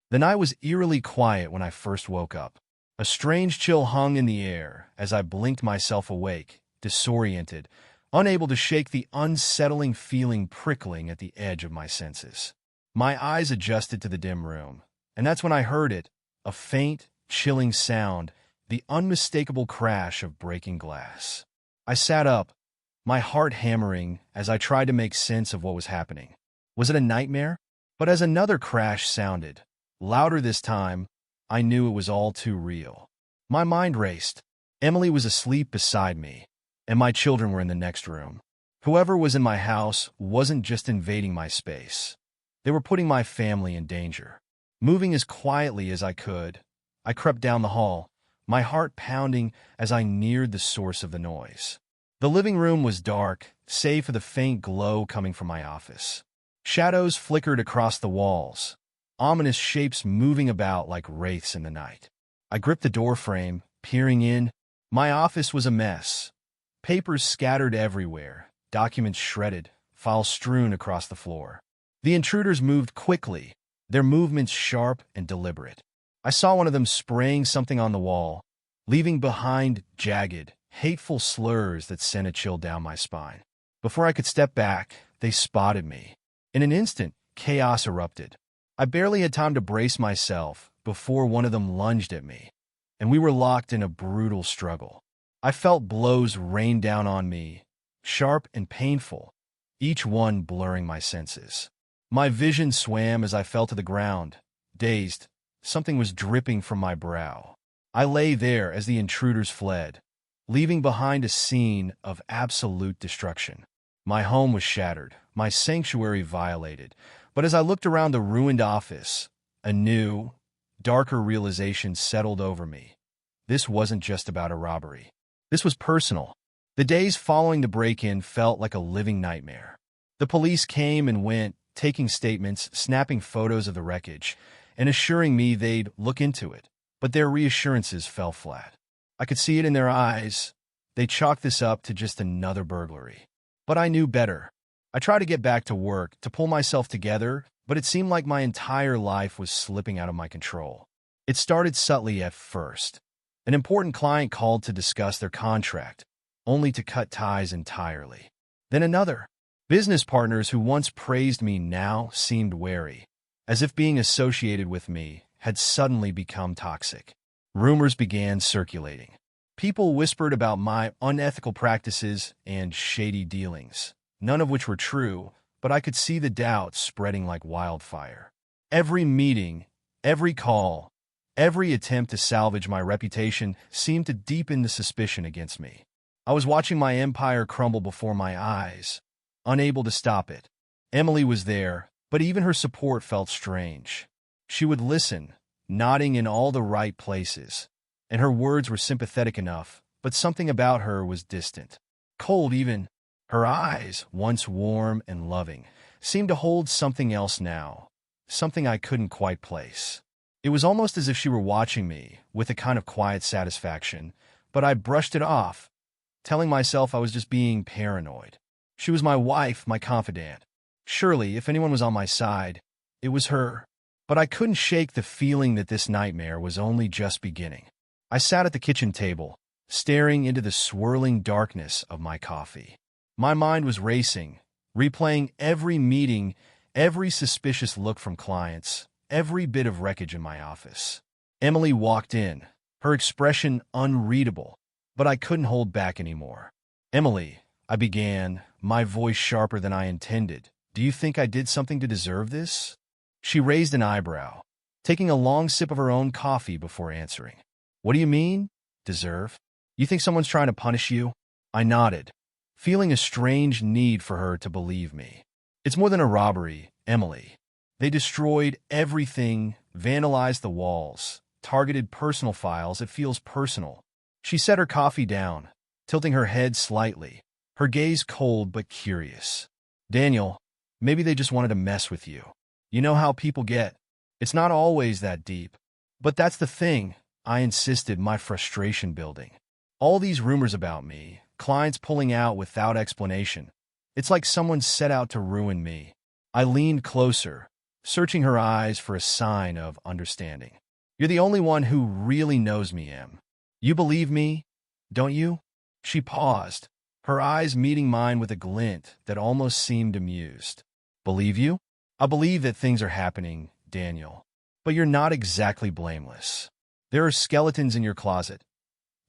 The night was eerily quiet when I first woke up. A strange chill hung in the air as I blinked myself awake, disoriented, unable to shake the unsettling feeling prickling at the edge of my senses. My eyes adjusted to the dim room, and that's when I heard it, a faint, chilling sound, the unmistakable crash of breaking glass. I sat up, my heart hammering as I tried to make sense of what was happening. Was it a nightmare? But as another crash sounded, louder this time, I knew it was all too real. My mind raced. Emily was asleep beside me, and my children were in the next room. Whoever was in my house wasn't just invading my space. They were putting my family in danger. Moving as quietly as I could, I crept down the hall, my heart pounding as I neared the source of the noise. The living room was dark, save for the faint glow coming from my office. Shadows flickered across the walls, ominous shapes moving about like wraiths in the night. I gripped the doorframe, peering in. My office was a mess. Papers scattered everywhere, documents shredded, files strewn across the floor. The intruders moved quickly, their movements sharp and deliberate. I saw one of them spraying something on the wall, leaving behind jagged, hateful slurs that sent a chill down my spine. Before I could step back, they spotted me. In an instant, chaos erupted. I barely had time to brace myself before one of them lunged at me, and we were locked in a brutal struggle. I felt blows rain down on me, sharp and painful, each one blurring my senses. My vision swam as I fell to the ground, dazed. Something was dripping from my brow. I lay there as the intruders fled, leaving behind a scene of absolute destruction. My home was shattered, my sanctuary violated, but as I looked around the ruined office, a new, darker realization settled over me. This wasn't just about a robbery. This was personal. The days following the break-in felt like a living nightmare. The police came and went, taking statements, snapping photos of the wreckage, and assuring me they'd look into it. But their reassurances fell flat. I could see it in their eyes. They chalked this up to just another burglary. But I knew better. I tried to get back to work, to pull myself together, but it seemed like my entire life was slipping out of my control. It started subtly at first. An important client called to discuss their contract, only to cut ties entirely. Then another. Business partners who once praised me now seemed wary, as if being associated with me had suddenly become toxic. Rumors began circulating. People whispered about my unethical practices and shady dealings, none of which were true, but I could see the doubt spreading like wildfire. Every meeting, every call, every attempt to salvage my reputation seemed to deepen the suspicion against me. I was watching my empire crumble before my eyes, unable to stop it. Emily was there, but even her support felt strange. She would listen, nodding in all the right places, and her words were sympathetic enough, but something about her was distant. Cold even. Her eyes, once warm and loving, seemed to hold something else now, something I couldn't quite place. It was almost as if she were watching me, with a kind of quiet satisfaction, but I brushed it off, telling myself I was just being paranoid. She was my wife, my confidant. Surely, if anyone was on my side, it was her. But I couldn't shake the feeling that this nightmare was only just beginning. I sat at the kitchen table, staring into the swirling darkness of my coffee. My mind was racing, replaying every meeting, every suspicious look from clients, every bit of wreckage in my office. Emily walked in, her expression unreadable, but I couldn't hold back anymore. "Emily," I began, my voice sharper than I intended, "do you think I did something to deserve this?" She raised an eyebrow, taking a long sip of her own coffee before answering. "What do you mean, deserve? You think someone's trying to punish you?" I nodded, feeling a strange need for her to believe me. "It's more than a robbery, Emily. They destroyed everything, vandalized the walls, targeted personal files. It feels personal." She set her coffee down, tilting her head slightly, her gaze cold but curious. "Daniel, maybe they just wanted to mess with you. You know how people get. It's not always that deep." "But that's the thing," I insisted, my frustration building. "All these rumors about me, clients pulling out without explanation. It's like someone set out to ruin me." I leaned closer, searching her eyes for a sign of understanding. "You're the only one who really knows me, Em. You believe me, don't you?" She paused, her eyes meeting mine with a glint that almost seemed amused. "Believe you? I believe that things are happening, Daniel. But you're not exactly blameless. There are skeletons in your closet.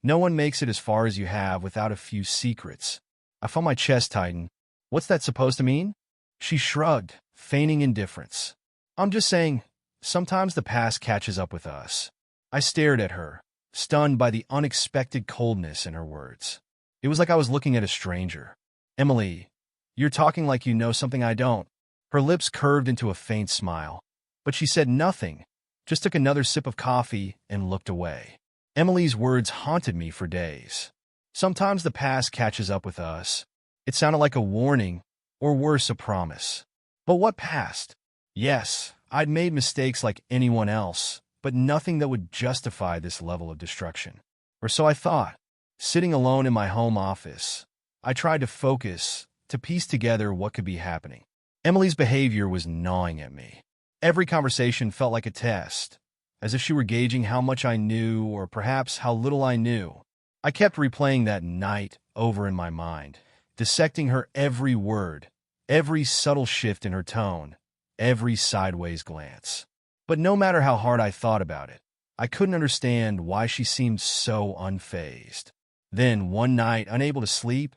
No one makes it as far as you have without a few secrets." I felt my chest tighten. "What's that supposed to mean?" She shrugged, feigning indifference. "I'm just saying, sometimes the past catches up with us." I stared at her, stunned by the unexpected coldness in her words. It was like I was looking at a stranger. "Emily, you're talking like you know something I don't." Her lips curved into a faint smile, but she said nothing, just took another sip of coffee and looked away. Emily's words haunted me for days. Sometimes the past catches up with us. It sounded like a warning, or worse, a promise. But what past? Yes, I'd made mistakes like anyone else, but nothing that would justify this level of destruction. Or so I thought. Sitting alone in my home office, I tried to focus, to piece together what could be happening. Emily's behavior was gnawing at me. Every conversation felt like a test, as if she were gauging how much I knew or perhaps how little I knew. I kept replaying that night over in my mind, dissecting her every word, every subtle shift in her tone, every sideways glance. But no matter how hard I thought about it, I couldn't understand why she seemed so unfazed. Then, one night, unable to sleep,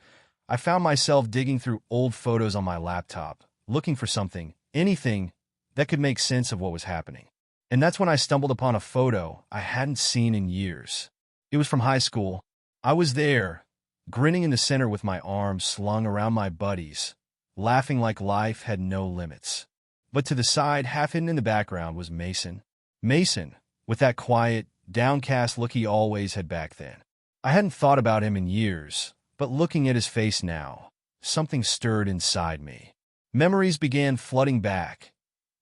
I found myself digging through old photos on my laptop, looking for something, anything, that could make sense of what was happening. And that's when I stumbled upon a photo I hadn't seen in years. It was from high school. I was there, grinning in the center with my arms slung around my buddies, laughing like life had no limits. But to the side, half hidden in the background, was Mason. Mason, with that quiet, downcast look he always had back then. I hadn't thought about him in years, but looking at his face now, something stirred inside me. Memories began flooding back.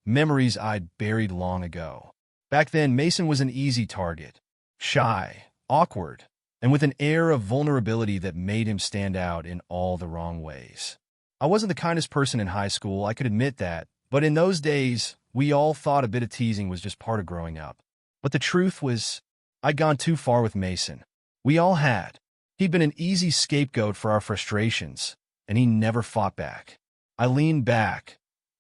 Memories I'd buried long ago. Back then, Mason was an easy target. Shy, awkward, and with an air of vulnerability that made him stand out in all the wrong ways. I wasn't the kindest person in high school, I could admit that, but in those days, we all thought a bit of teasing was just part of growing up. But the truth was, I'd gone too far with Mason. We all had. He'd been an easy scapegoat for our frustrations, and he never fought back. I leaned back,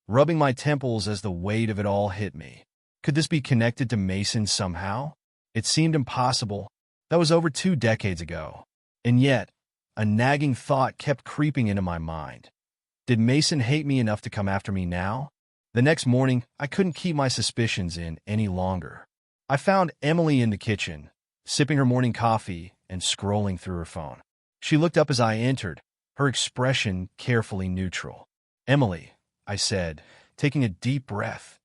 rubbing my temples as the weight of it all hit me. Could this be connected to Mason somehow? It seemed impossible. That was over 2 decades ago. And yet, a nagging thought kept creeping into my mind. Did Mason hate me enough to come after me now? The next morning, I couldn't keep my suspicions in any longer. I found Emily in the kitchen, sipping her morning coffee and scrolling through her phone. She looked up as I entered, her expression carefully neutral. "Emily," I said, taking a deep breath.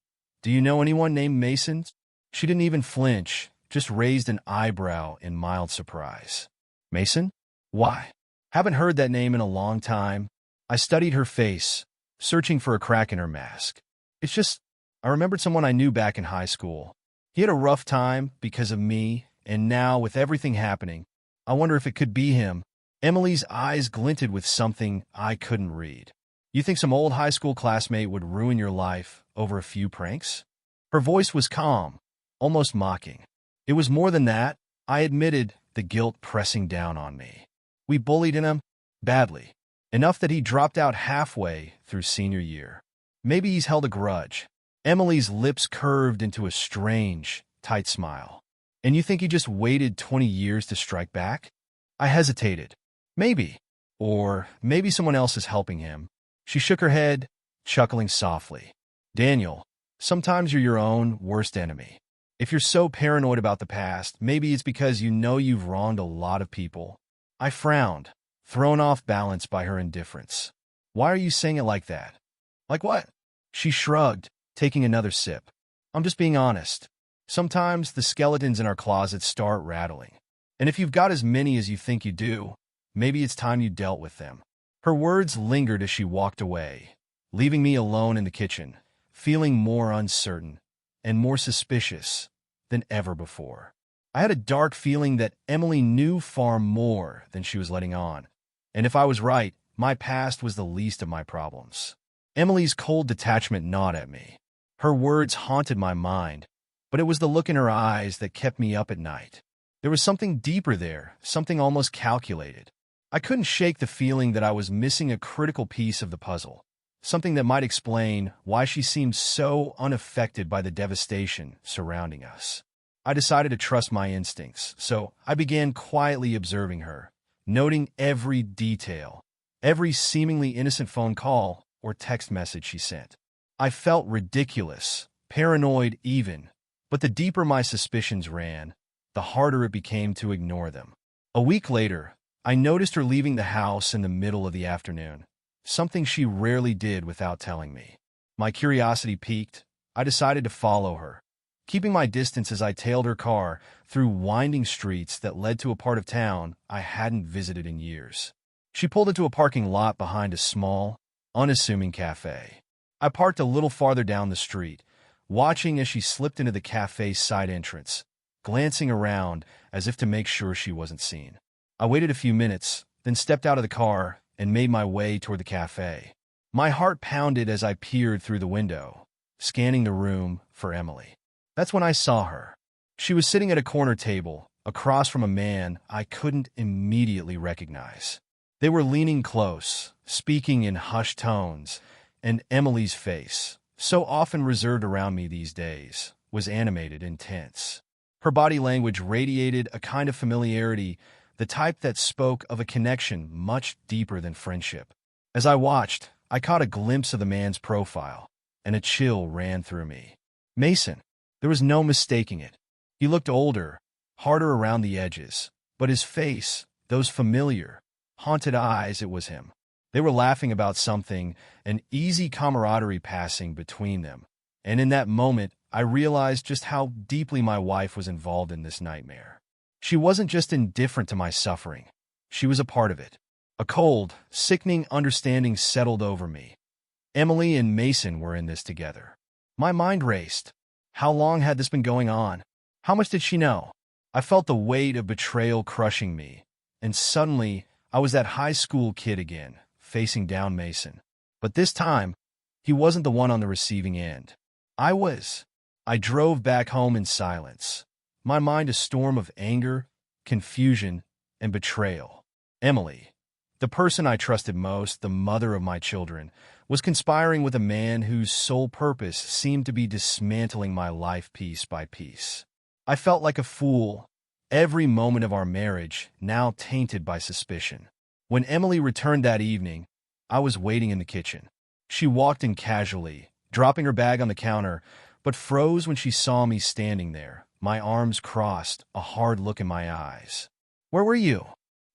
"Do you know anyone named Mason?" She didn't even flinch, just raised an eyebrow in mild surprise. "Mason? Why? Haven't heard that name in a long time." I studied her face, searching for a crack in her mask. "It's just, I remembered someone I knew back in high school. He had a rough time because of me, and now, with everything happening, I wonder if it could be him." Emily's eyes glinted with something I couldn't read. "You think some old high school classmate would ruin your life over a few pranks?" Her voice was calm, almost mocking. "It was more than that," I admitted, the guilt pressing down on me. "We bullied him badly, enough that he dropped out halfway through senior year. Maybe he's held a grudge." Emily's lips curved into a strange, tight smile. "And you think he just waited 20 years to strike back?" I hesitated. "Maybe. Or maybe someone else is helping him." She shook her head, chuckling softly. "Daniel, sometimes you're your own worst enemy. If you're so paranoid about the past, maybe it's because you know you've wronged a lot of people." I frowned, thrown off balance by her indifference. "Why are you saying it like that?" "Like what?" She shrugged, taking another sip. "I'm just being honest. Sometimes the skeletons in our closets start rattling. And if you've got as many as you think you do, maybe it's time you dealt with them." Her words lingered as she walked away, leaving me alone in the kitchen, feeling more uncertain and more suspicious than ever before. I had a dark feeling that Emily knew far more than she was letting on, and if I was right, my past was the least of my problems. Emily's cold detachment gnawed at me. Her words haunted my mind, but it was the look in her eyes that kept me up at night. There was something deeper there, something almost calculated. I couldn't shake the feeling that I was missing a critical piece of the puzzle, something that might explain why she seemed so unaffected by the devastation surrounding us. I decided to trust my instincts, so I began quietly observing her, noting every detail, every seemingly innocent phone call or text message she sent. I felt ridiculous, paranoid even, but the deeper my suspicions ran, the harder it became to ignore them. A week later, I noticed her leaving the house in the middle of the afternoon, something she rarely did without telling me. My curiosity piqued. I decided to follow her, keeping my distance as I tailed her car through winding streets that led to a part of town I hadn't visited in years. She pulled into a parking lot behind a small, unassuming cafe. I parked a little farther down the street, watching as she slipped into the cafe's side entrance, glancing around as if to make sure she wasn't seen. I waited a few minutes, then stepped out of the car and made my way toward the cafe. My heart pounded as I peered through the window, scanning the room for Emily. That's when I saw her. She was sitting at a corner table, across from a man I couldn't immediately recognize. They were leaning close, speaking in hushed tones, and Emily's face, so often reserved around me these days, was animated and tense. Her body language radiated a kind of familiarity, the type that spoke of a connection much deeper than friendship. As I watched, I caught a glimpse of the man's profile, and a chill ran through me. Mason. There was no mistaking it. He looked older, harder around the edges, but his face, those familiar, haunted eyes, it was him. They were laughing about something, an easy camaraderie passing between them, and in that moment, I realized just how deeply my wife was involved in this nightmare. She wasn't just indifferent to my suffering. She was a part of it. A cold, sickening understanding settled over me. Emily and Mason were in this together. My mind raced. How long had this been going on? How much did she know? I felt the weight of betrayal crushing me, and suddenly I was that high school kid again, facing down Mason. But this time, he wasn't the one on the receiving end. I was. I drove back home in silence, my mind a storm of anger, confusion, and betrayal. Emily, the person I trusted most, the mother of my children, was conspiring with a man whose sole purpose seemed to be dismantling my life piece by piece. I felt like a fool, every moment of our marriage now tainted by suspicion. When Emily returned that evening, I was waiting in the kitchen. She walked in casually, dropping her bag on the counter, but froze when she saw me standing there, my arms crossed, a hard look in my eyes. "Where were you?"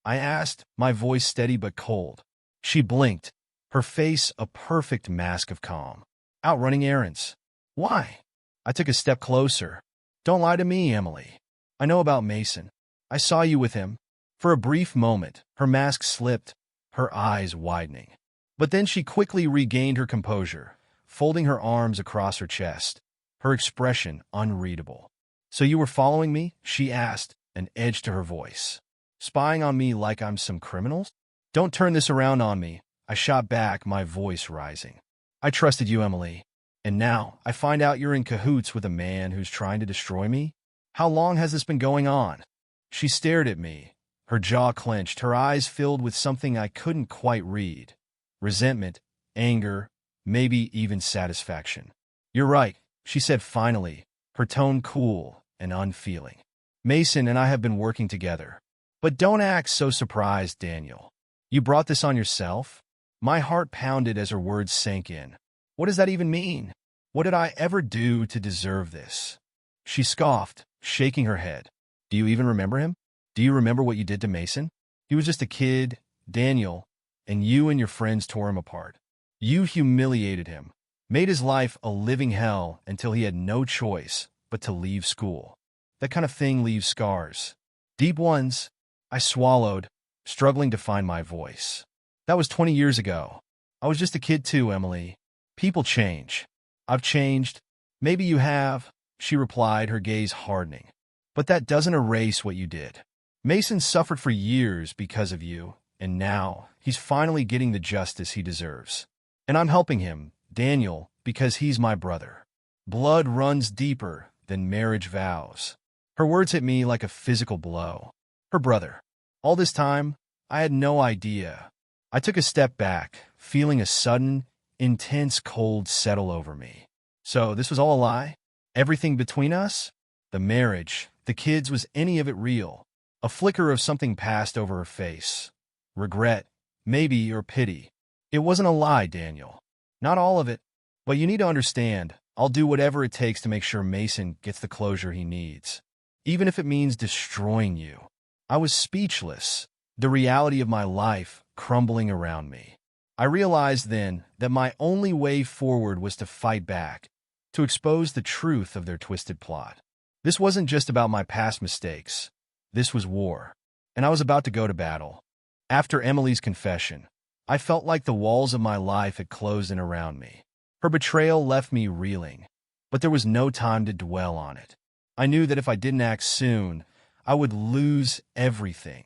I asked, my voice steady but cold. She blinked, her face a perfect mask of calm. "Out running errands." "Why?" I took a step closer. "Don't lie to me, Emily. I know about Mason. I saw you with him." For a brief moment, her mask slipped, her eyes widening. But then she quickly regained her composure, folding her arms across her chest, her expression unreadable. "So you were following me?" she asked, an edge to her voice. "Spying on me like I'm some criminal?" "Don't turn this around on me," I shot back, my voice rising. "I trusted you, Emily. And now I find out you're in cahoots with a man who's trying to destroy me? How long has this been going on?" She stared at me, her jaw clenched, her eyes filled with something I couldn't quite read. Resentment, anger, maybe even satisfaction. "You're right," she said finally, her tone cool and unfeeling. "Mason and I have been working together. But don't act so surprised, Daniel. You brought this on yourself?" My heart pounded as her words sank in. What does that even mean? What did I ever do to deserve this? She scoffed, shaking her head. "Do you even remember him? Do you remember what you did to Mason? He was just a kid, Daniel, and you and your friends tore him apart. You humiliated him, made his life a living hell until he had no choice but to leave school. That kind of thing leaves scars. Deep ones." I swallowed, struggling to find my voice. "That was 20 years ago. I was just a kid too, Emily. People change. I've changed. Maybe you have," she replied, her gaze hardening. "But that doesn't erase what you did. Mason suffered for years because of you, and now he's finally getting the justice he deserves. And I'm helping him, Daniel, because he's my brother. Blood runs deeper than marriage vows. Her words hit me like a physical blow. Her brother. All this time, I had no idea. I took a step back, feeling a sudden, intense cold settle over me. So this was all a lie? Everything between us? The marriage, the kids, was any of it real? A flicker of something passed over her face. Regret, maybe, or pity. It wasn't a lie, Daniel. Not all of it. But you need to understand, I'll do whatever it takes to make sure Mason gets the closure he needs. Even if it means destroying you. I was speechless, the reality of my life crumbling around me. I realized then that my only way forward was to fight back, to expose the truth of their twisted plot. This wasn't just about my past mistakes. This was war, and I was about to go to battle. After Emily's confession, I felt like the walls of my life had closed in around me. Her betrayal left me reeling, but there was no time to dwell on it. I knew that if I didn't act soon, I would lose everything.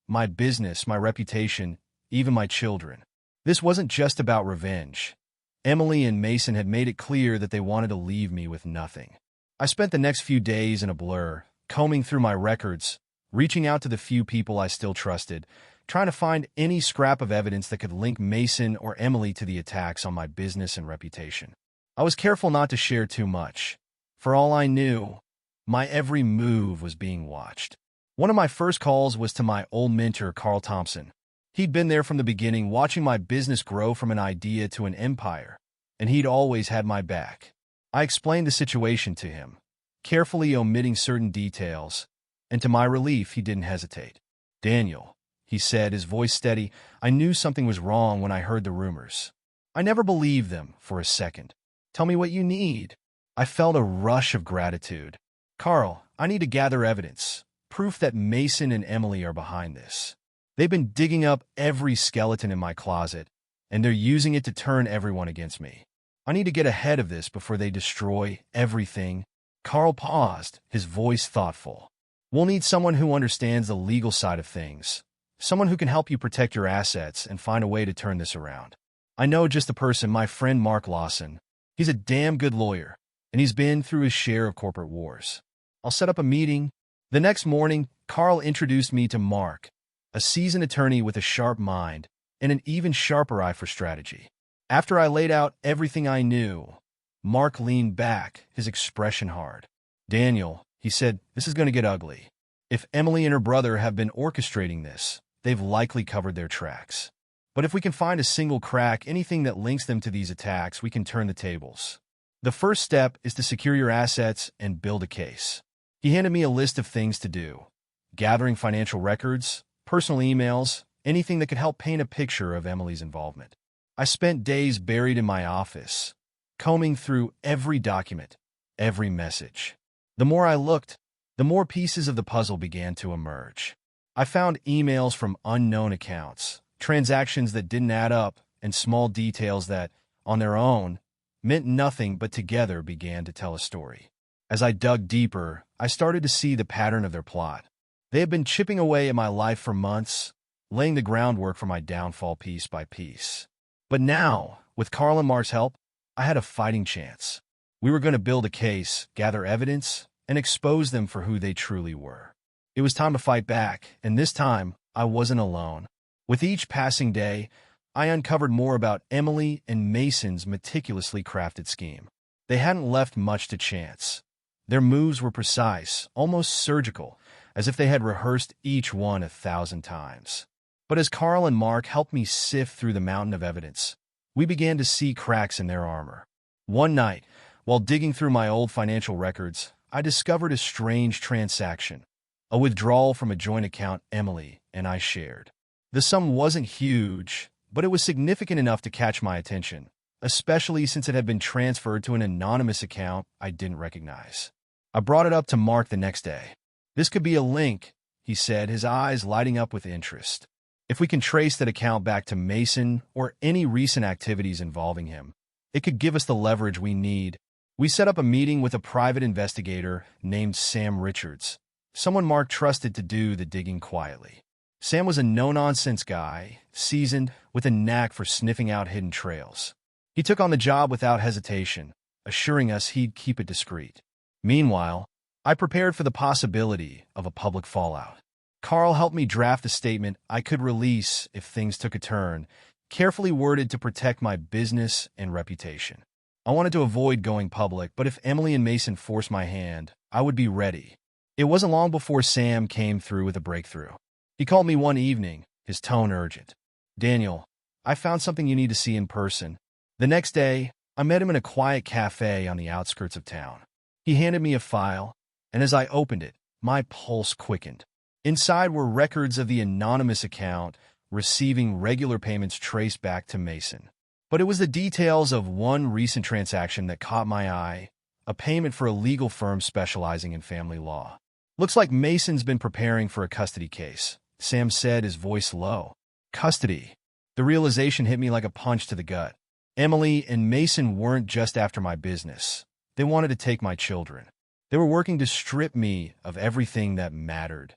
My business, my reputation, even my children. This wasn't just about revenge. Emily and Mason had made it clear that they wanted to leave me with nothing. I spent the next few days in a blur, combing through my records, reaching out to the few people I still trusted, trying to find any scrap of evidence that could link Mason or Emily to the attacks on my business and reputation. I was careful not to share too much. For all I knew, my every move was being watched. One of my first calls was to my old mentor, Carl Thompson. He'd been there from the beginning, watching my business grow from an idea to an empire, and he'd always had my back. I explained the situation to him, carefully omitting certain details, and to my relief, he didn't hesitate. "Daniel," he said, his voice steady, "I knew something was wrong when I heard the rumors. I never believed them for a second. Tell me what you need." I felt a rush of gratitude. "Carl, I need to gather evidence, proof that Mason and Emily are behind this. They've been digging up every skeleton in my closet, and they're using it to turn everyone against me. I need to get ahead of this before they destroy everything." Carl paused, his voice thoughtful. "We'll need someone who understands the legal side of things, someone who can help you protect your assets and find a way to turn this around. I know just the person, my friend Mark Lawson. He's a damn good lawyer, and he's been through his share of corporate wars. I'll set up a meeting." The next morning, Carl introduced me to Mark, a seasoned attorney with a sharp mind and an even sharper eye for strategy. After I laid out everything I knew, Mark leaned back, his expression hard. "Daniel," he said, "this is going to get ugly. If Emily and her brother have been orchestrating this, they've likely covered their tracks. But if we can find a single crack, anything that links them to these attacks, we can turn the tables. The first step is to secure your assets and build a case." He handed me a list of things to do: gathering financial records, personal emails, anything that could help paint a picture of Emily's involvement. I spent days buried in my office, combing through every document, every message. The more I looked, the more pieces of the puzzle began to emerge. I found emails from unknown accounts, transactions that didn't add up, and small details that, on their own, meant nothing but together began to tell a story. As I dug deeper, I started to see the pattern of their plot. They had been chipping away at my life for months, laying the groundwork for my downfall piece by piece. But now, with Carl and Mark's help, I had a fighting chance. We were going to build a case, gather evidence, and expose them for who they truly were. It was time to fight back, and this time, I wasn't alone. With each passing day, I uncovered more about Emily and Mason's meticulously crafted scheme. They hadn't left much to chance. Their moves were precise, almost surgical, as if they had rehearsed each one 1,000 times. But as Carl and Mark helped me sift through the mountain of evidence, we began to see cracks in their armor. One night, while digging through my old financial records, I discovered a strange transaction, a withdrawal from a joint account Emily and I shared. The sum wasn't huge, but it was significant enough to catch my attention, especially since it had been transferred to an anonymous account I didn't recognize. I brought it up to Mark the next day. "This could be a link," he said, his eyes lighting up with interest. "If we can trace that account back to Mason or any recent activities involving him, it could give us the leverage we need." We set up a meeting with a private investigator named Sam Richards, someone Mark trusted to do the digging quietly. Sam was a no-nonsense guy, seasoned, with a knack for sniffing out hidden trails. He took on the job without hesitation, assuring us he'd keep it discreet. Meanwhile, I prepared for the possibility of a public fallout. Carl helped me draft a statement I could release if things took a turn, carefully worded to protect my business and reputation. I wanted to avoid going public, but if Emily and Mason forced my hand, I would be ready. It wasn't long before Sam came through with a breakthrough. He called me one evening, his tone urgent. "Daniel, I found something you need to see in person." The next day, I met him in a quiet cafe on the outskirts of town. He handed me a file, and as I opened it, my pulse quickened. Inside were records of the anonymous account receiving regular payments traced back to Mason. But it was the details of one recent transaction that caught my eye, a payment for a legal firm specializing in family law. "Looks like Mason's been preparing for a custody case," Sam said, his voice low. Custody. The realization hit me like a punch to the gut. Emily and Mason weren't just after my business. They wanted to take my children. They were working to strip me of everything that mattered.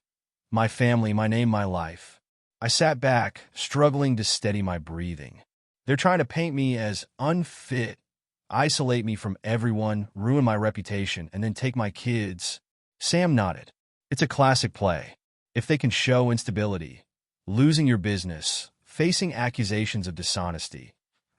My family, my name, my life. I sat back, struggling to steady my breathing. They're trying to paint me as unfit, isolate me from everyone, ruin my reputation, and then take my kids. Sam nodded. "It's a classic play. If they can show instability, losing your business, facing accusations of dishonesty,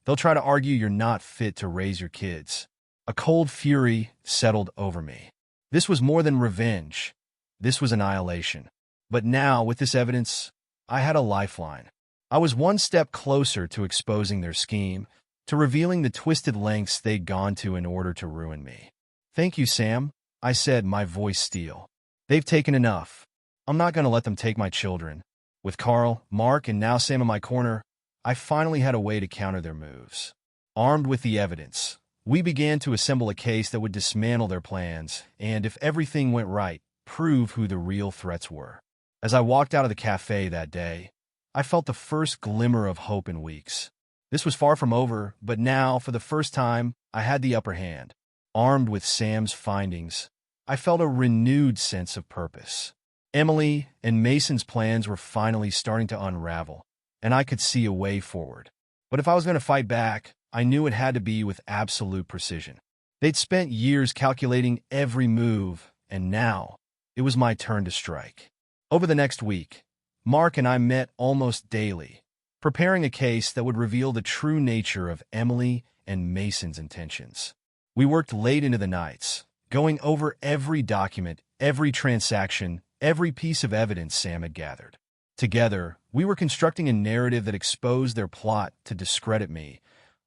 they'll try to argue you're not fit to raise your kids." A cold fury settled over me. This was more than revenge. This was annihilation. But now, with this evidence, I had a lifeline. I was one step closer to exposing their scheme, to revealing the twisted lengths they'd gone to in order to ruin me. "Thank you, Sam," I said, my voice steel. "They've taken enough. I'm not going to let them take my children." With Carl, Mark, and now Sam in my corner, I finally had a way to counter their moves. Armed with the evidence, we began to assemble a case that would dismantle their plans and, if everything went right, prove who the real threats were. As I walked out of the cafe that day, I felt the first glimmer of hope in weeks. This was far from over, but now, for the first time, I had the upper hand. Armed with Sam's findings, I felt a renewed sense of purpose. Emily and Mason's plans were finally starting to unravel, and I could see a way forward. But if I was going to fight back, I knew it had to be with absolute precision. They'd spent years calculating every move, and now it was my turn to strike. Over the next week, Mark and I met almost daily, preparing a case that would reveal the true nature of Emily and Mason's intentions. We worked late into the nights, going over every document, every transaction, every piece of evidence Sam had gathered. Together, we were constructing a narrative that exposed their plot to discredit me,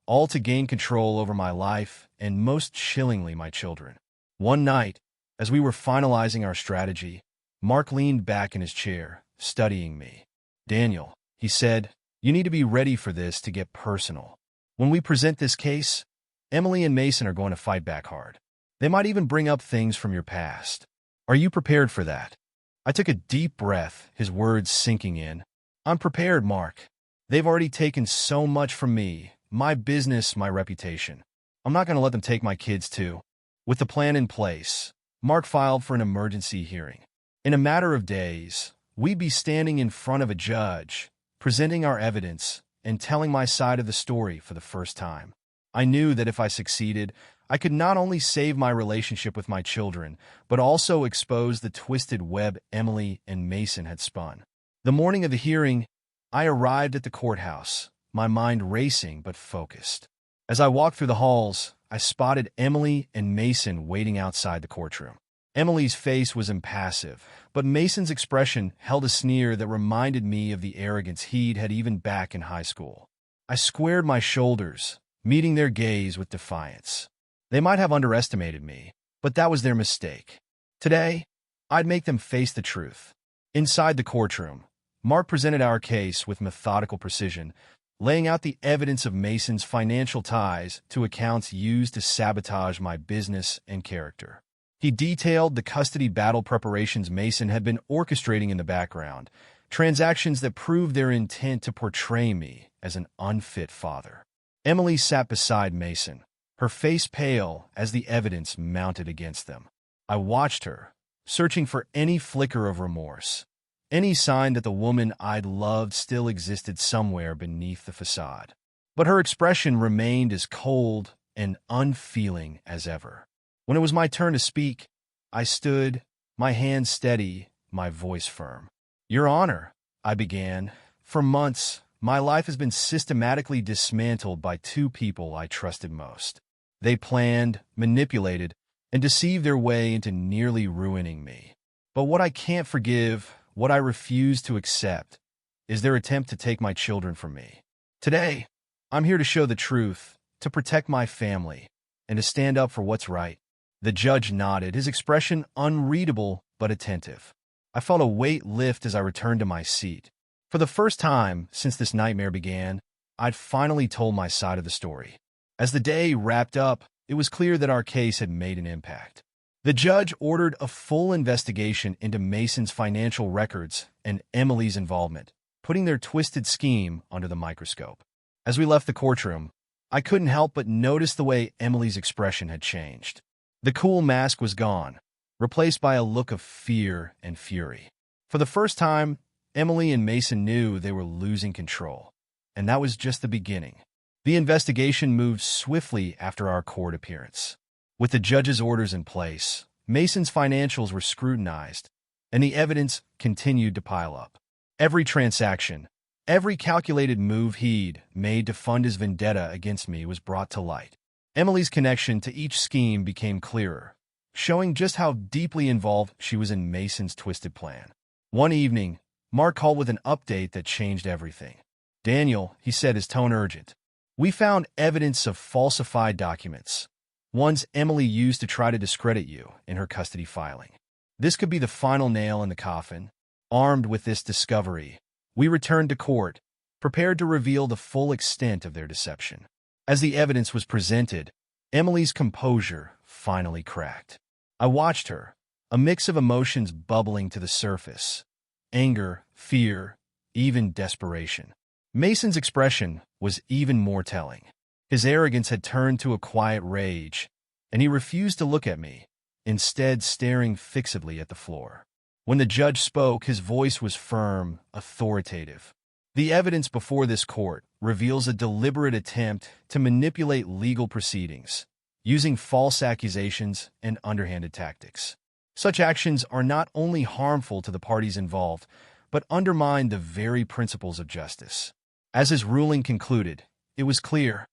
all to gain control over my life and, most chillingly, my children. One night, as we were finalizing our strategy, Mark leaned back in his chair, studying me. "Daniel," he said, "you need to be ready for this to get personal. When we present this case, Emily and Mason are going to fight back hard. They might even bring up things from your past. Are you prepared for that?" I took a deep breath, his words sinking in. "I'm prepared, Mark. They've already taken so much from me, my business, my reputation. I'm not going to let them take my kids too." With the plan in place, Mark filed for an emergency hearing. In a matter of days, we'd be standing in front of a judge, presenting our evidence, and telling my side of the story for the first time. I knew that if I succeeded, I could not only save my relationship with my children, but also expose the twisted web Emily and Mason had spun. The morning of the hearing, I arrived at the courthouse, my mind racing but focused. As I walked through the halls, I spotted Emily and Mason waiting outside the courtroom. Emily's face was impassive, but Mason's expression held a sneer that reminded me of the arrogance he'd had even back in high school. I squared my shoulders, meeting their gaze with defiance. They might have underestimated me, but that was their mistake. Today, I'd make them face the truth. Inside the courtroom, Mark presented our case with methodical precision, laying out the evidence of Mason's financial ties to accounts used to sabotage my business and character. He detailed the custody battle preparations Mason had been orchestrating in the background, transactions that proved their intent to portray me as an unfit father. Emily sat beside Mason, her face pale as the evidence mounted against them. I watched her, searching for any flicker of remorse, any sign that the woman I'd loved still existed somewhere beneath the facade. But her expression remained as cold and unfeeling as ever. When it was my turn to speak, I stood, my hands steady, my voice firm. "Your Honor," I began, "for months, my life has been systematically dismantled by two people I trusted most. They planned, manipulated, and deceived their way into nearly ruining me. But what I can't forgive, what I refuse to accept, is their attempt to take my children from me. Today, I'm here to show the truth, to protect my family, and to stand up for what's right." The judge nodded, his expression unreadable but attentive. I felt a weight lift as I returned to my seat. For the first time since this nightmare began, I'd finally told my side of the story. As the day wrapped up, it was clear that our case had made an impact. The judge ordered a full investigation into Mason's financial records and Emily's involvement, putting their twisted scheme under the microscope. As we left the courtroom, I couldn't help but notice the way Emily's expression had changed. The cool mask was gone, replaced by a look of fear and fury. For the first time, Emily and Mason knew they were losing control, and that was just the beginning. The investigation moved swiftly after our court appearance. With the judge's orders in place, Mason's financials were scrutinized, and the evidence continued to pile up. Every transaction, every calculated move he'd made to fund his vendetta against me was brought to light. Emily's connection to each scheme became clearer, showing just how deeply involved she was in Mason's twisted plan. One evening, Mark called with an update that changed everything. "Daniel," he said, his tone urgent, "we found evidence of falsified documents, ones Emily used to try to discredit you in her custody filing. This could be the final nail in the coffin." Armed with this discovery, we returned to court, prepared to reveal the full extent of their deception. As the evidence was presented, Emily's composure finally cracked. I watched her, a mix of emotions bubbling to the surface: anger, fear, even desperation. Mason's expression was even more telling. His arrogance had turned to a quiet rage, and he refused to look at me, instead staring fixedly at the floor. When the judge spoke, his voice was firm, authoritative. "The evidence before this court reveals a deliberate attempt to manipulate legal proceedings, using false accusations and underhanded tactics. Such actions are not only harmful to the parties involved, but undermine the very principles of justice." As his ruling concluded, it was clear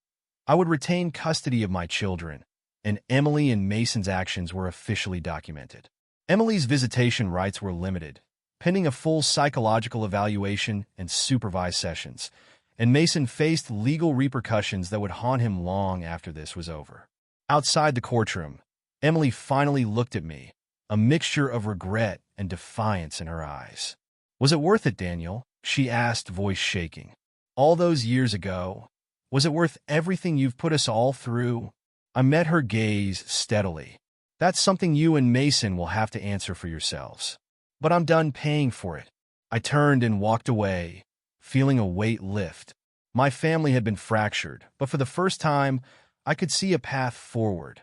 I would retain custody of my children, and Emily and Mason's actions were officially documented. Emily's visitation rights were limited, pending a full psychological evaluation and supervised sessions, and Mason faced legal repercussions that would haunt him long after this was over. Outside the courtroom, Emily finally looked at me, a mixture of regret and defiance in her eyes. "Was it worth it, Daniel?" she asked, voice shaking. "All those years ago, was it worth everything you've put us all through?" I met her gaze steadily. "That's something you and Mason will have to answer for yourselves. But I'm done paying for it." I turned and walked away, feeling a weight lift. My family had been fractured, but for the first time, I could see a path forward,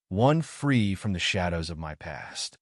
one free from the shadows of my past.